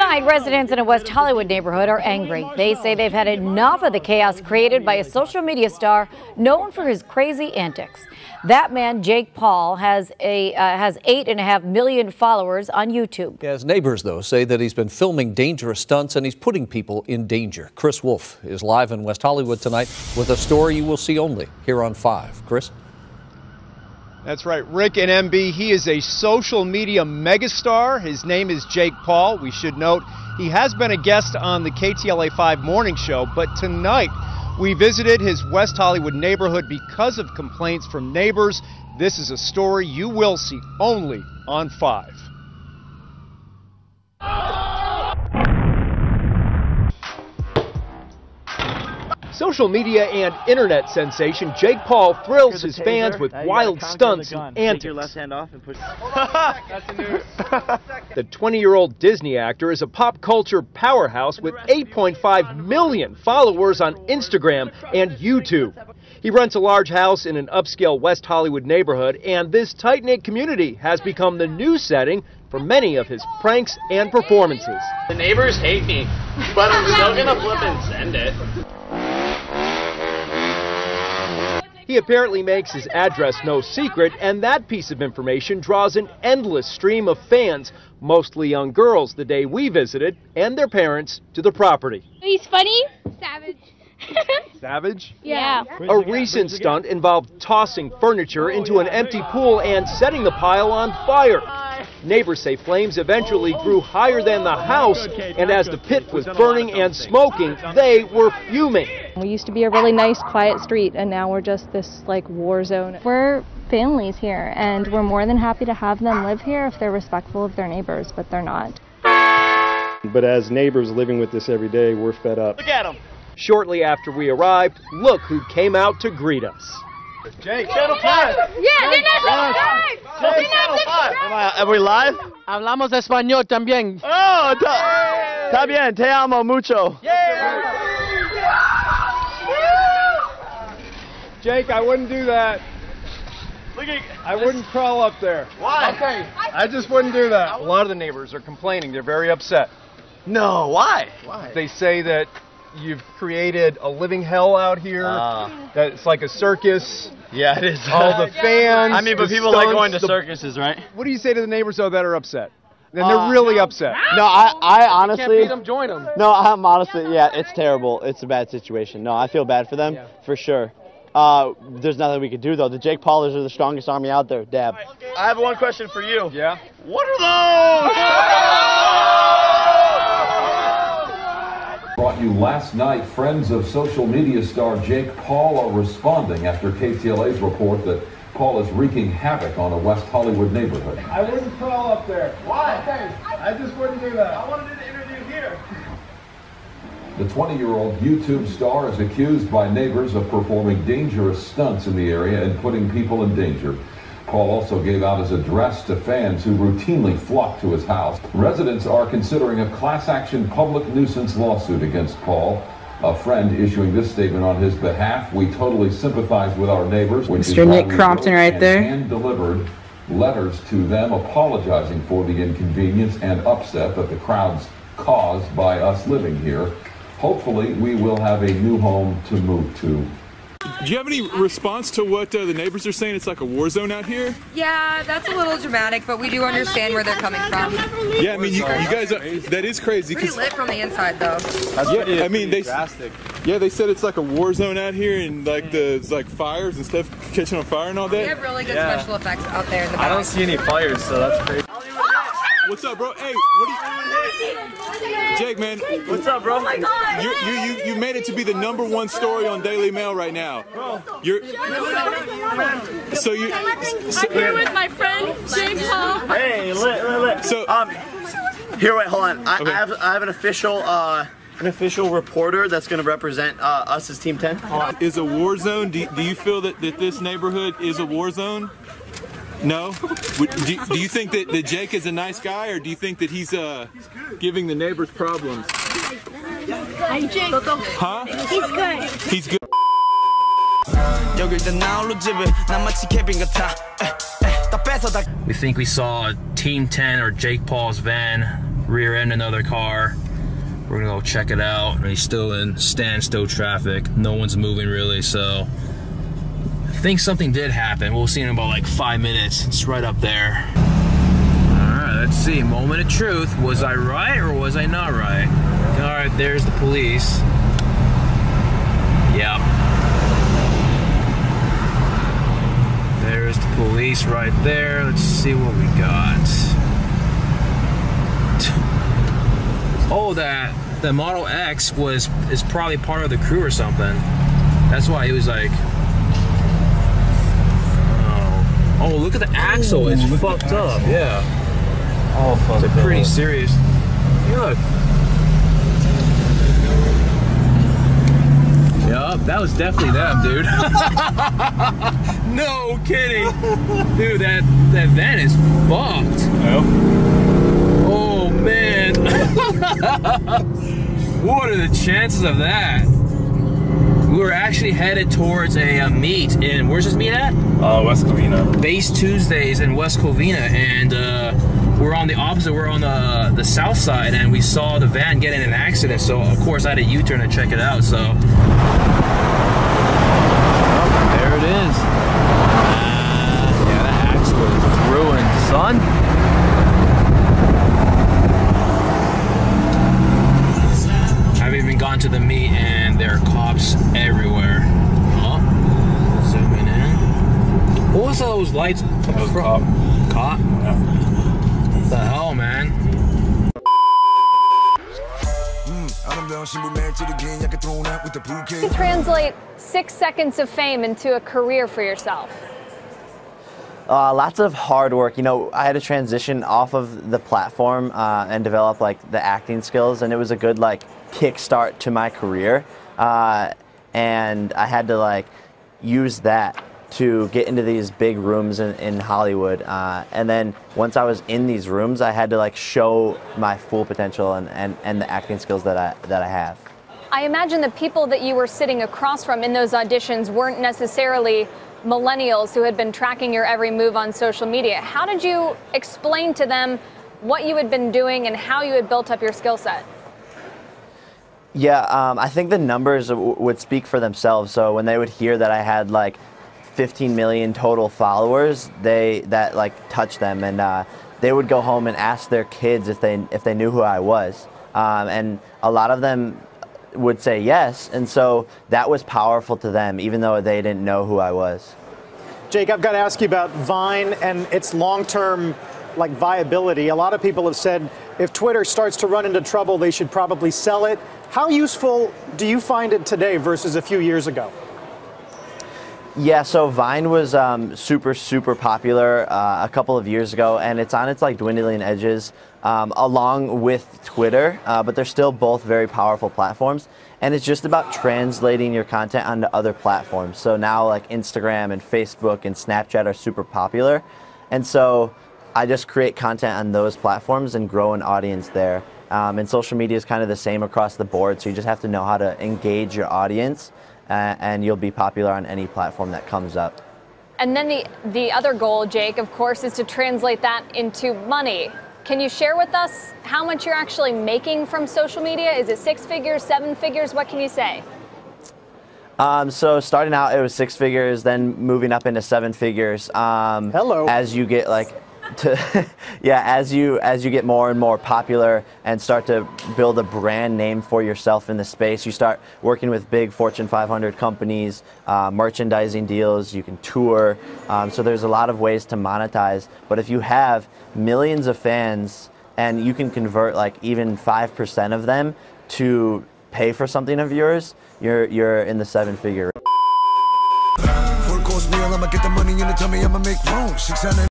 Tonight, residents in a West Hollywood neighborhood are angry. They say they've had enough of the chaos created by a social media star known for his crazy antics. That man, Jake Paul, has 8.5 million followers on YouTube. His neighbors, though, say that he's been filming dangerous stunts and he's putting people in danger. Chris Wolf is live in West Hollywood tonight with a story you will see only here on 5. Chris? That's right, Rick and MB. He is a social media megastar. His name is Jake Paul. We should note he has been a guest on the KTLA 5 morning show, but tonight we visited his West Hollywood neighborhood because of complaints from neighbors. This is a story you will see only on 5. Social media and internet sensation Jake Paul thrills his fans with wild stunts and antics. Take your left hand off and push. That's the news. The 20-year-old Disney actor is a pop culture powerhouse with 8.5 million followers on Instagram and YouTube. He rents a large house in an upscale West Hollywood neighborhood, and this tight-knit community has become the new setting for many of his pranks and performances. The neighbors hate me, but I'm still gonna flip and send it. He apparently makes his address no secret, and that piece of information draws an endless stream of fans, mostly young girls, the day we visited, and their parents to the property. He's funny. Savage. Savage? Yeah. A recent stunt involved tossing furniture into an empty pool and setting the pile on fire. Neighbors say flames eventually grew higher than the house, and as the pit was burning and smoking, they were fuming. We used to be a really nice, quiet street, and now we're just this, like, war zone. We're families here, and we're more than happy to have them live here if they're respectful of their neighbors, but they're not. But as neighbors living with this every day, we're fed up. Look at him. Shortly after we arrived, look who came out to greet us. Jake, Channel 5. Yeah, they're not subscribed. Jake, Channel 5. Are we live? Hablamos español también. Oh, está bien, te amo mucho. Jake, I wouldn't do that. I wouldn't crawl up there. Why? Okay. I just wouldn't do that. A lot of the neighbors are complaining. They're very upset. No, why? Why? They say that you've created a living hell out here, that it's like a circus. Yeah, it is. All the fans. I mean, but people like going to circuses, right? What do you say to the neighbors, though, that are upset? And they're really upset. No, I honestly... Can't beat them, join them. No, I'm honestly, yeah, it's terrible. It's a bad situation. No, I feel bad for them, for sure. There's nothing we could do, though. The Jake Paulers are the strongest army out there. Dab. I have one question for you. Yeah? What are those? Brought you last night, friends of social media star Jake Paul are responding after KTLA's report that Paul is wreaking havoc on a West Hollywood neighborhood. I wouldn't crawl up there. Why? I just wouldn't do that. I wanted to interview here. The 20-year-old YouTube star is accused by neighbors of performing dangerous stunts in the area and putting people in danger. Paul also gave out his address to fans who routinely flock to his house. Residents are considering a class-action public nuisance lawsuit against Paul. A friend issuing this statement on his behalf: "We totally sympathize with our neighbors." Mr. Nick Crompton right there. And delivered letters to them apologizing for the inconvenience and upset that the crowds caused by us living here. Hopefully, we will have a new home to move to. Do you have any response to what the neighbors are saying? It's like a war zone out here? Yeah, that's a little dramatic, but we do understand where they're coming from. Yeah, I mean, you guys are, that is crazy. Pretty lit from the inside, though. That's yeah, I mean, drastic. Yeah, they said it's like a war zone out here, and like there's like fires and stuff catching on fire and all that. We have really good special effects out there in the back. I don't see any fires, so that's crazy. What's up, bro? Hey, what are you... Jake, man. What's up, bro? Oh my God. You made it to be the #1 story on Daily Mail right now. Bro. You're... So you... I'm here with my friend, Jake Paul. Hey, lit. So... Here, wait, hold on. Okay. I have an official reporter that's going to represent us as Team 10. Is a war zone, do you feel that this neighborhood is a war zone? No? Do you think that Jake is a nice guy, or do you think that he's giving the neighbors problems? Hi, Jake. Huh? He's good. He's good. We think we saw Team 10 or Jake Paul's van rear-end another car. We're gonna go check it out. And he's still in standstill traffic. No one's moving really, so I think something did happen. We'll see in about like 5 minutes. It's right up there. All right, let's see. Moment of truth. Was I right or was I not right? All right, there's the police. Yep. There's the police right there. Let's see what we got. Oh, the Model X is probably part of the crew or something. That's why he was like, oh, look at the axle. It's fucked up. Yeah. Oh, fuck. It's pretty serious. Look. Yup, that was definitely them, dude. No kidding. Dude, that van is fucked. Yep. Oh, man. What are the chances of that? We were actually headed towards a meet in, where's this meet at? West Covina. Base Tuesdays in West Covina, and we're on the opposite, we're on the south side, and we saw the van get in an accident, so of course I had a U-turn to check it out, so. Oh, there it is. Yeah, that axle is ruined, son. I've even gone to the meet, and there are cops everywhere. Oh, zooming in. What was those lights? That was cop. Cop? Yeah. What the hell, man? Translate 6 seconds of fame into a career for yourself. Lots of hard work. You know, I had to transition off of the platform and develop like the acting skills, and it was a good like kickstart to my career. And I had to like use that to get into these big rooms in Hollywood. And then once I was in these rooms, I had to like show my full potential and the acting skills that I have. I imagine the people that you were sitting across from in those auditions weren't necessarily millennials who had been tracking your every move on social media. How did you explain to them what you had been doing and how you had built up your skill set? Yeah, I think the numbers would speak for themselves. So when they would hear that I had like 15 million total followers, that like touched them, and they would go home and ask their kids if they knew who I was, and a lot of them would say yes, and so that was powerful to them, even though they didn't know who I was. Jake, I've got to ask you about Vine and its long-term like viability. A lot of people have said if Twitter starts to run into trouble, they should probably sell it. How useful do you find it today versus a few years ago? Yeah, so Vine was super popular a couple of years ago, and it's on its like dwindling edges along with Twitter, but they're still both very powerful platforms, and it's just about translating your content onto other platforms. So now like Instagram and Facebook and Snapchat are super popular, and so I just create content on those platforms and grow an audience there. And social media is kind of the same across the board, so you just have to know how to engage your audience, and you'll be popular on any platform that comes up. And then the other goal, Jake, of course, is to translate that into money. Can you share with us how much you're actually making from social media? Is it 6 figures, 7 figures? What can you say? So starting out, it was 6 figures, then moving up into 7 figures. Hello. As you get like yeah, as you get more and more popular and start to build a brand name for yourself in the space, you start working with big Fortune 500 companies, merchandising deals, you can tour. So there's a lot of ways to monetize. But if you have millions of fans and you can convert like even 5% of them to pay for something of yours, you're in the 7-figure.